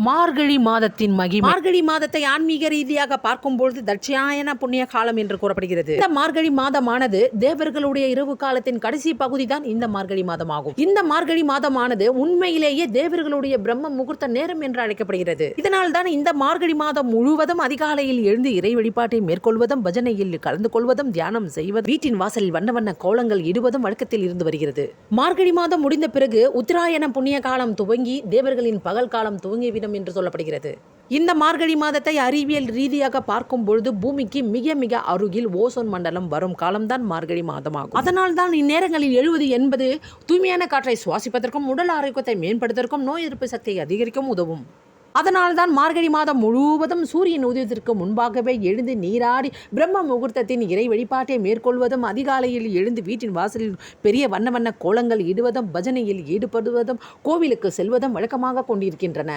மார்கழி மாதத்தின் மகிமை. மார்கழி மாதத்தை ஆன்மீக ரீதியாக பார்க்கும்பொழுது தட்சிணாயன புண்ணிய காலம் என்று கூறப்படுகிறது. இந்த மார்கழி மாதமானது தேவர்களுடைய இரவு காலத்தின் கடைசி பகுதி தான் இந்த மார்கழி மாதமாகும். இந்த மார்கழி மாதமானது உண்மையிலேயே தேவர்களுடைய பிரம்ம முகூர்த்த நேரம் என்று அழைக்கப்படுகிறது. இதனால் தான் இந்த மார்கழி மாதம் முழுவதும் அதிகாலையில் எழுந்து இறை வழிபாட்டை மேற்கொள்வதும், பஜனையில் கலந்து கொள்வதும், தியானம் செய்வதும், வீட்டின் வாசலில் வண்ண வண்ண கோலங்கள் இடுவதும் வழக்கத்தில் இருந்து வருகிறது. மார்கழி மாதம் முடிந்த பிறகு உத்தராயண புண்ணிய காலம் துவங்கி தேவர்களின் பகல் காலம் துவங்கிவிடும் என்று சொல்லப்படுகிறது. இந்த மார்கழி மாதத்தை அறிவியல் ரீதியாக பார்க்கும் பொழுது பூமிக்கு மிக மிக அருகில் ஓசோன் மண்டலம் வரும் காலம்தான் மார்கழி மாதமாகும். அதனால் தான் இந்நேரங்களில் 70-80 தூய்மையான காற்றை சுவாசிப்பதற்கும், உடல் ஆரோக்கியத்தை மேம்படுத்துவதற்கும், நோய் எதிர்ப்பு சக்தியை அதிகரிக்கவும் உதவும். அதனால்தான் மார்கழி மாதம் முழுவதும் சூரியன் உதயத்திற்கு முன்பாகவே எழுந்து நீராடி பிரம்ம முகூர்த்தத்தின் இறை வழிபாட்டை மேற்கொள்வதும், அதிகாலையில் எழுந்து வீட்டின் வாசலில் பெரிய வண்ண வண்ண கோலங்கள் இடுவதும், பஜனையில் ஈடுபடுவதும், கோவிலுக்கு செல்வதும் வழக்கமாக கொண்டிருக்கின்றன.